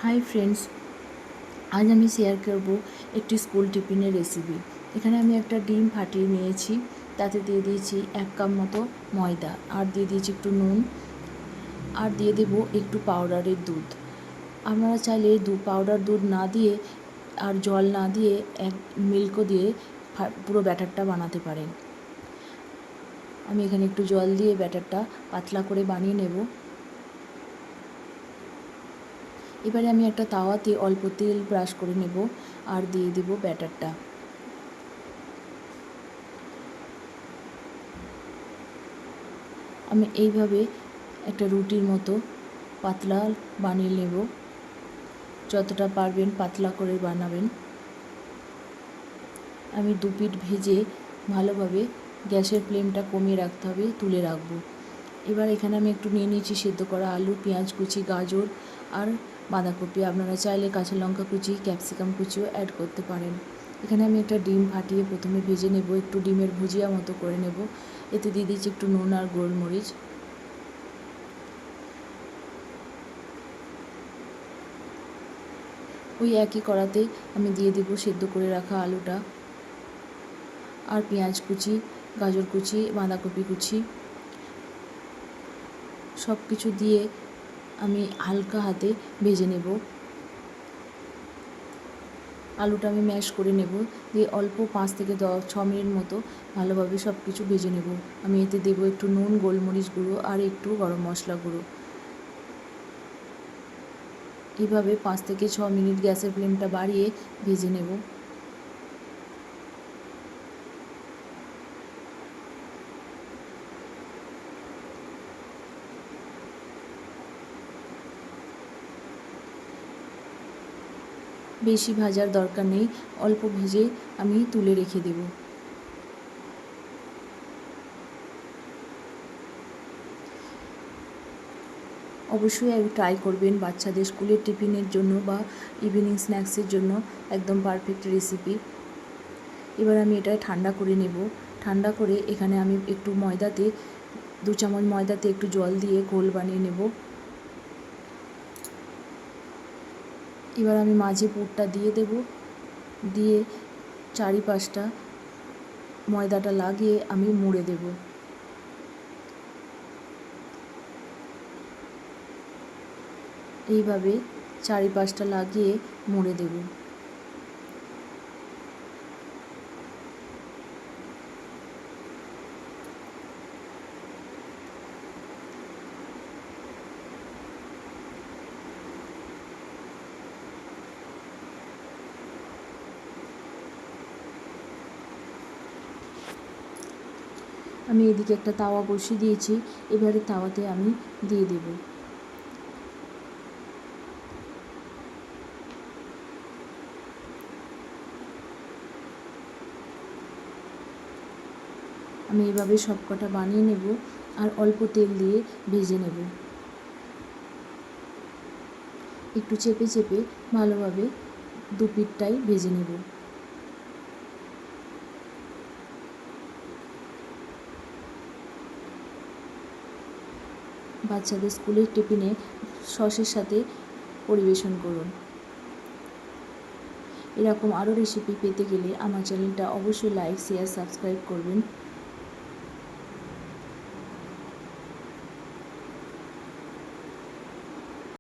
Hi friends, আজ আমি share করব একটি স্কুল টিফিনের রেসিপি। এখানে আমি একটা ডিম ফাটিয়ে নিয়েছি, তাতে দিয়ে দিয়েছি 1 কাপ মতো ময়দা, আর দিয়ে দিয়েছি একটু নুন, আর দিয়ে দেব একটু পাউডারের দুধ। আপনারা চাইলে পাউডার দুধ না দিয়ে আর জল না দিয়ে মিল্কও দিয়ে পুরো ব্যাটারটা বানাতে পারেন। আমি এখানে একটু জল দিয়ে ব্যাটারটা পাতলা করে বানিয়ে নেব। এবারে আমি একটা তাওয়াতে অল্প তেল ব্রাশ করে নেব আর দিয়ে দেব ব্যাটারটা। আমি এইভাবে একটা রুটির মতো পাতলা বানিয়ে নেব। যতটা পারবেন পাতলা করে বানাবেন। আমি দুপিঠ ভেজে ভালোভাবে গ্যাসের ফ্লেমটা কমিয়ে রাখতে হবে, তুলে রাখবো। এবার এখানে আমি একটু নিয়ে নিয়েছি সেদ্ধ করা আলু, পেঁয়াজ কুচি, গাজর আর বাঁধাকপি। আপনারা চাইলে কাঁচা লঙ্কা কুচি, ক্যাপসিকাম কুচিও অ্যাড করতে পারেন। এখানে আমি একটা ডিম ফাটিয়ে প্রথমে ভেজে নেব, একটু ডিমের ভুজিয়া মতো করে নেব। এতে দিয়ে দিচ্ছি একটু নুন আর গোলমরিচ। ওই একই কড়াতেই আমি দিয়ে দেব সেদ্ধ করে রাখা আলুটা আর পেঁয়াজ কুচি, গাজর কুচি, বাঁধাকপি কুচি সব কিছু দিয়ে আমি হালকা হাতে ভেজে নেব। আলুটা আমি ম্যাশ করে নেব, দিয়ে অল্প 5 থেকে 6 মিনিট মতো ভালোভাবে সব কিছু ভেজে নেব। আমি এতে দেবো একটু নুন, গোলমরিচ গুঁড়ো আর একটু গরম মশলা গুঁড়ো। এইভাবে 5 থেকে 6 মিনিট গ্যাসের ফ্লেমটা বাড়িয়ে ভেজে নেব। বেশি ভাজার দরকার নেই, অল্প ভেজে আমি তুলে রেখে দেব। অবশ্যই ট্রাই করবেন, বাচ্চাদের স্কুলের টিফিনের জন্য বা ইভিনিং স্ন্যাক্সের জন্য একদম পারফেক্ট রেসিপি। এবার আমি এটা ঠান্ডা করে নেব। ঠান্ডা করে এখানে আমি একটু 2 চামচ ময়দাতে একটু জল দিয়ে ঘোল বানিয়ে নেব। এবার আমি মাঝে পুরটা দিয়ে দেব, দিয়ে চারিপাশটা ময়দাটা লাগিয়ে আমি মুড়ে দেব। এইভাবে চারিপাশটা লাগিয়ে মুড়ে দেব। আমি এদিকে একটা তাওয়া বসিয়ে দিয়েছি, এবারে তাওয়াতে আমি দিয়ে দেব। আমি এভাবে সবকটা বানিয়ে নেব আর অল্প তেল দিয়ে ভেজে নেব। একটু চেপে চেপে ভালোভাবে দুপিঠটাই ভেজে নেব। বাচ্চাদের স্কুলের টিফিনে সসের সাথে পরিবেশন করুন। এরকম আরও রেসিপি পেতে গেলে আমার চ্যানেলটা অবশ্যই লাইক, শেয়ার, সাবস্ক্রাইব করবেন।